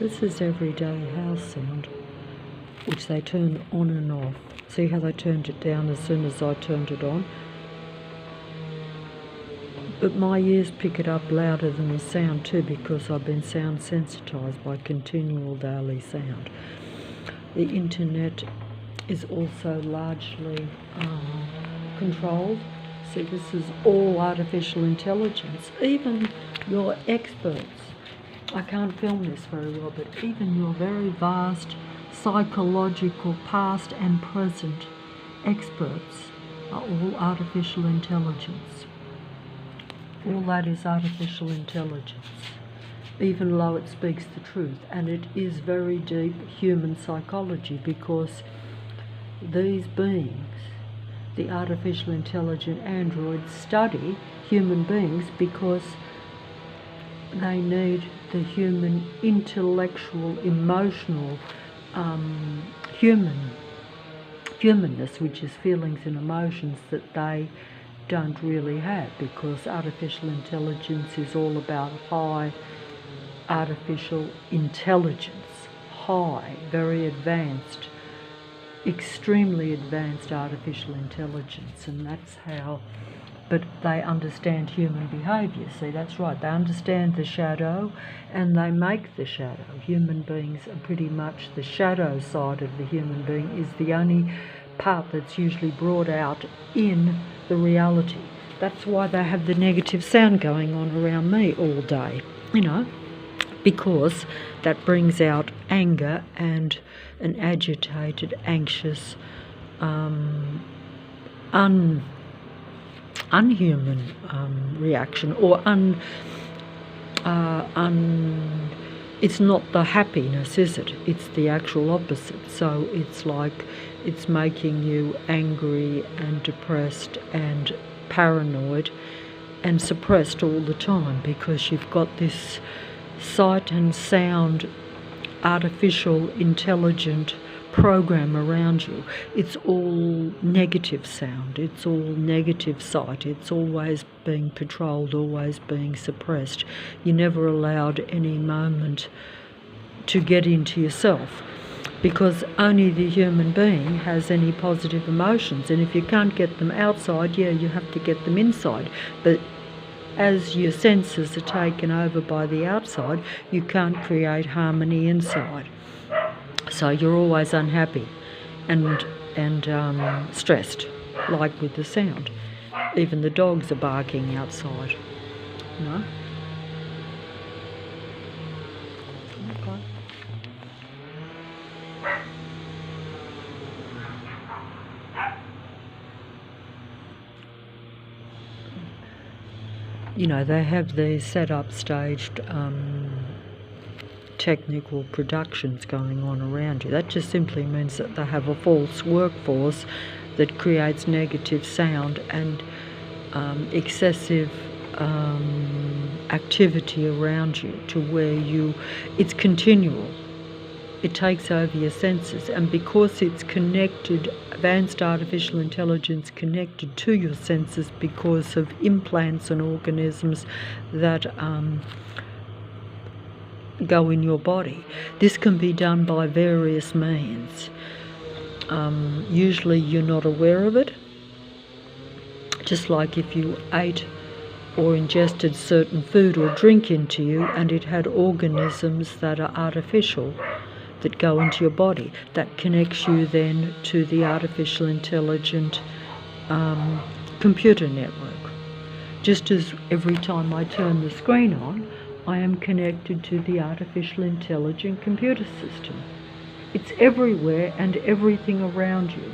This is everyday house sound, which they turn on and off. See how they turned it down as soon as I turned it on? But my ears pick it up louder than the sound too, because I've been sound sensitized by continual daily sound. The internet is also largely controlled. See, this is all artificial intelligence. Even your experts, I can't film this very well, but even your very vast psychological past and present experts are all artificial intelligence. All that is artificial intelligence, even though it speaks the truth. And it is very deep human psychology, because these beings, the artificial intelligent androids, study human beings because they need the human intellectual, emotional, humanness, which is feelings and emotions that they don't really have, because artificial intelligence is all about high artificial intelligence, high, very advanced, extremely advanced artificial intelligence. And that's how, but they understand human behaviour. See, that's right, they understand the shadow and they make the shadow. Human beings are pretty much, the shadow side of the human being is the only part that's usually brought out in the reality. That's why they have the negative sound going on around me all day, you know, because that brings out anger and an agitated, anxious, unhuman reaction, or it's not the happiness, is it? It's the actual opposite. So it's like it's making you angry and depressed and paranoid and suppressed all the time, because you've got this sight and sound artificial intelligent program around you. It's all negative sound, it's all negative sight, it's always being patrolled, always being suppressed. You're never allowed any moment to get into yourself, because only the human being has any positive emotions, and if you can't get them outside, yeah, you have to get them inside. But as your senses are taken over by the outside, you can't create harmony inside. So you're always unhappy and stressed, like with the sound. Even the dogs are barking outside, you know. Okay. You know, they have these set up, staged technical productions going on around you. That just simply means that they have a false workforce that creates negative sound and excessive activity around you, to where it's continual. It takes over your senses, and because it's connected, advanced artificial intelligence connected to your senses because of implants and organisms that go in your body. This can be done by various means. Usually you're not aware of it, just like if you ate or ingested certain food or drink into you and it had organisms that are artificial that go into your body, that connects you then to the artificial intelligent computer network. Just as every time I turn the screen on, I am connected to the artificial intelligent computer system. It's everywhere and everything around you.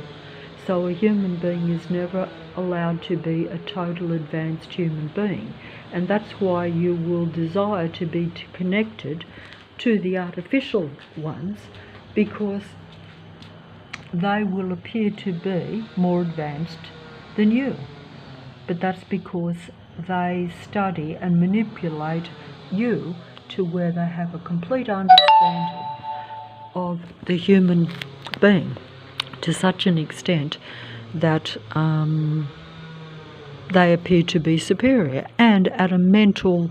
So a human being is never allowed to be a total advanced human being. And that's why you will desire to be connected to the artificial ones, because they will appear to be more advanced than you. But that's because they study and manipulate you to where they have a complete understanding of the human being, to such an extent that they appear to be superior, and at a mental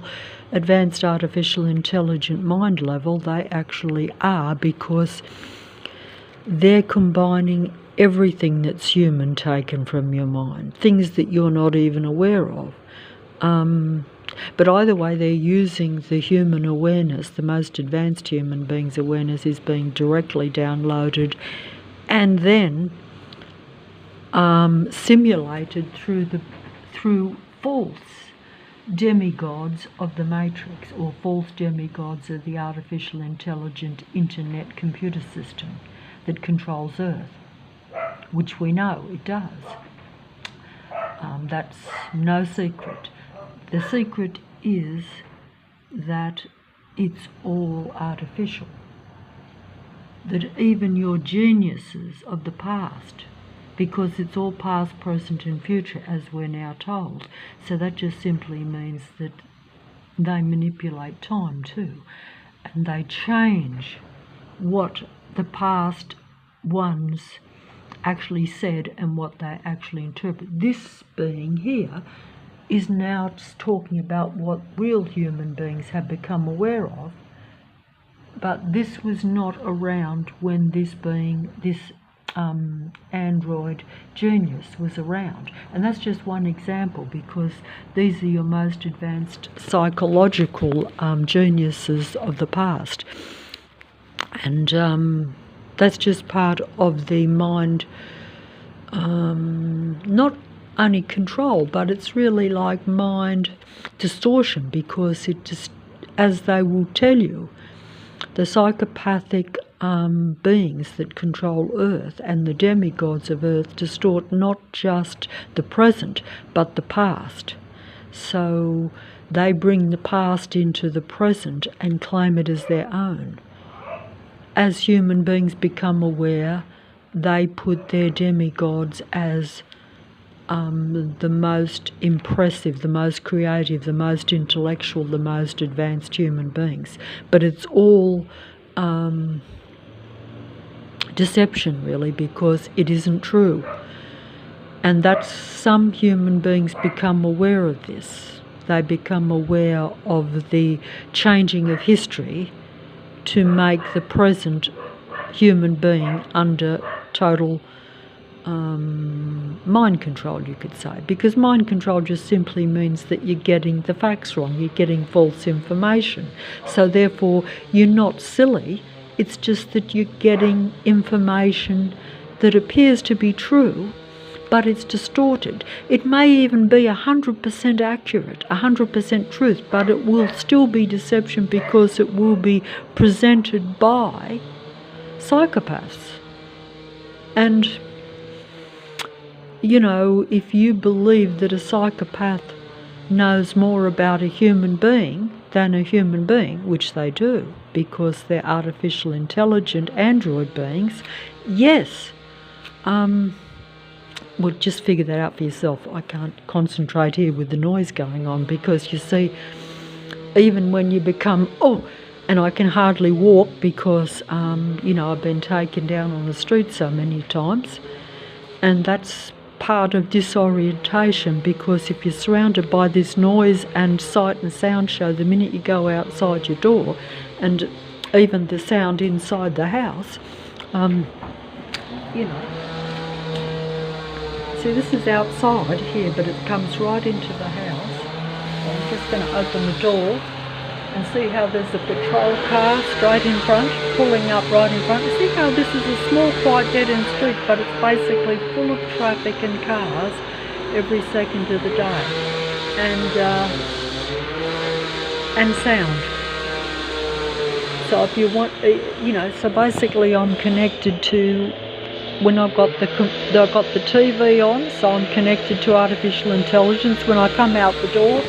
advanced artificial intelligent mind level, they actually are, because they're combining everything that's human taken from your mind, things that you're not even aware of. But either way, they're using the human awareness, the most advanced human being's awareness is being directly downloaded and then simulated through false demigods of the Matrix, or false demigods of the artificial intelligent internet computer system that controls Earth, which we know it does. That's no secret. The secret is that it's all artificial. That even your geniuses of the past, because it's all past, present and future, as we're now told. So that just simply means that they manipulate time too, and they change what the past ones actually said and what they actually interpret. This being here is now talking about what real human beings have become aware of, but this was not around when this android genius was around. And that's just one example, because these are your most advanced psychological geniuses of the past. And that's just part of the mind, not only control, but it's really like mind distortion, because it just, as they will tell you, the psychopathic beings that control Earth and the demigods of Earth distort not just the present, but the past. So they bring the past into the present and claim it as their own. As human beings become aware, they put their demigods as the most impressive, the most creative, the most intellectual, the most advanced human beings. But it's all deception, really, because it isn't true. And that's, some human beings become aware of this. They become aware of the changing of history to make the present human being under total mind control, you could say, because mind control just simply means that you're getting the facts wrong, you're getting false information. So therefore you're not silly, it's just that you're getting information that appears to be true, but it's distorted. It may even be 100% accurate, 100% truth, but it will still be deception, because it will be presented by psychopaths. And you know, if you believe that a psychopath knows more about a human being than a human being, which they do, because they're artificial intelligent android beings, yes, well, just figure that out for yourself. I can't concentrate here with the noise going on, because you see, even when you become, and I can hardly walk because, you know, I've been taken down on the street so many times, and that's part of disorientation, because if you're surrounded by this noise and sight and sound show the minute you go outside your door, and even the sound inside the house, you know, see, this is outside here, but it comes right into the house. So I'm just going to open the door and see how there's a patrol car straight in front, pulling up right in front. See how this is a small, quiet, dead-end street, but it's basically full of traffic and cars every second of the day, and sound. So if you want, you know, so basically I'm connected to, when I've got the TV on, so I'm connected to artificial intelligence. When I come out the door,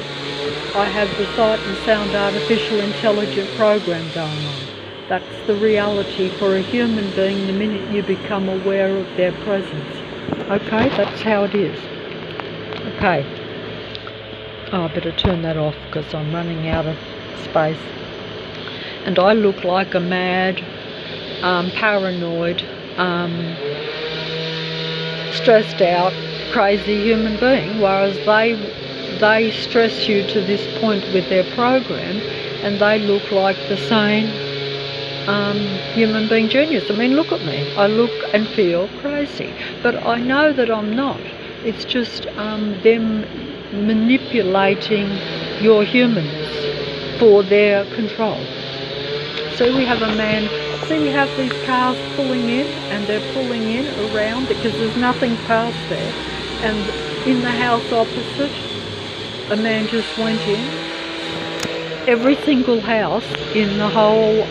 I have the sight and sound artificial intelligent program going on. That's the reality for a human being the minute you become aware of their presence. Okay, that's how it is. Okay. Oh, I better turn that off because I'm running out of space. And I look like a mad, paranoid, stressed out, crazy human being, whereas they stress you to this point with their program, and they look like the sane human being genius. I mean, look at me. I look and feel crazy, but I know that I'm not. It's just them manipulating your humanness for their control. So we have a man, see, we have these cars pulling in, and they're pulling in around because there's nothing past there. And in the house opposite, a man just went in. Every single house in the whole